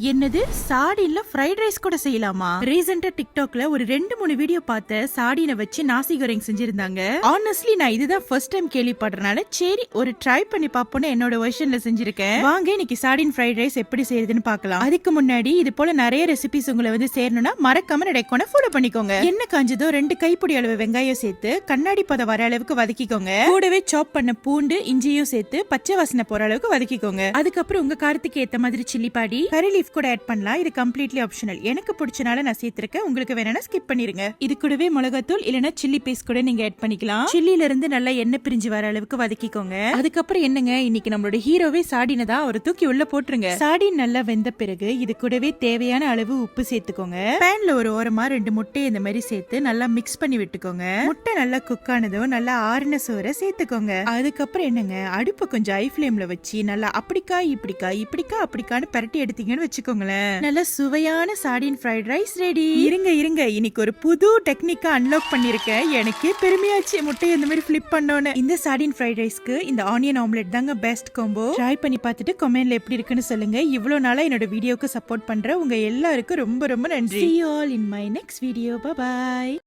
என்னது சாடின்ல fried rice கூட செய்யலாமா? ரீசெண்டா டிக்டாக்ல ஒரு 2-3 வீடியோ பார்த்த சாடினை வச்சு நாசி கோரிங் செஞ்சிருந்தாங்க. ஆனஸ்ட்லி நான் இதுதான் ஃபர்ஸ்ட் டைம் கேள்விப்படுறனால சரி ஒரு ட்ரை பண்ணி பாப்போம்னு என்னோட வெர்ஷன்ல செஞ்சிருக்கேன். வாங்க இன்னைக்கு சாடின் ஃப்ரைட் ரைஸ் எப்படி செய்யறதுன்னு பார்க்கலாம். அதுக்கு முன்னாடி இது போல நிறைய ரெசிபிஸ் உங்களை வந்து சேரணும்னா மறக்காம டெக்கோன ஃபாலோ பண்ணிக்கோங்க. என்ன காஞ்சதோ 2 கைப்பிடி அளவு வெங்காயம் சேர்த்து கண்ணாடி பதம் வர அளவுக்கு வதக்கிக்கோங்க. கூடவே சாப் பண்ண பூண்டு இஞ்சியும் சேர்த்து பச்சை வாசனை போற அளவுக்கு வதக்கிக்கோங்க. அதுக்கப்புறம் உங்க காரத்துக்கு ஏத்த மாதிரி சில்லி பாடி கரி லீஃப் கூட ஆட் பண்ணலாம். இது கம்ப்ளீட்லி ஆப்ஷனல். எனக்கு பிடிச்சனால நான் சேர்த்திருக்கேன். உங்களுக்கு வேணும்னா ஸ்கிப் பண்ணிருங்க. இது கூடவே மிளகாத்தூள் இல்லனா சில்லி பேஸ்ட் கூட நீங்க ஆட் பண்ணிக்கலாம். சில்லில இருந்து நல்லா எண்ணெய் பிரிஞ்சு வர அளவுக்கு வதக்கிக்கோங்க. அதுக்கப்புறம் என்னங்க இன்னைக்கு நம்மளோட ஹீரோவே சாடினை தான் ஒரு தூக்கி உள்ள போட்டுருங்க. சாடின் நல்லா வெந்த பிறகு இது கூடவே தேவையான அளவு உப்பு சேர்த்துக்கோங்க. பேன்ல ஒரு ஓரமா 2 முட்டையை இந்த மாதிரி சேர்த்து நல்லா மிக்ஸ் பண்ணி விட்டுக்கோங்க. முட்டை நல்லா குக் ஆனதும் நல்லா ஆறுன சோறை சேர்த்துக்கோங்க. அதுக்கப்புறம் என்னங்க அடுப்பு கொஞ்சம் ஹை ஃப்ளேம்ல வச்சு நல்லா அப்படிக்கா அப்படிக்கான்னு பரட்டி எடுத்தீங்கன்னு வச்சுக்கோங்களேன். நல்ல சுவையான சாடின் ஃப்ரைட் ரைஸ் ரெடி. இருங்க இன்னைக்கு ஒரு புது டெக்னிக்கா அன்லாக் பண்ணிருக்கேன். எனக்கே பெருமையாச்சு முட்டையை இந்த மாதிரி ஃபிளிப் பண்ணோன்னு. இந்த சாடின் ஃப்ரைட் ரைஸ்க்கு இந்த ஆனியன் ஆம்லெட் தாங்க பெஸ்ட் காம்போ. ட்ரை பண்ணி பார்த்துட்டு கமெண்ட்ல எப்படி இருக்குன்னு சொல்லுங்க. இவ்வளவு நாளா என்னோட வீடியோக்கு சப்போர்ட் பண்ற உங்க எல்லாருக்கும் ரொம்ப ரொம்ப நன்றி. See you all in my next video. Bye bye.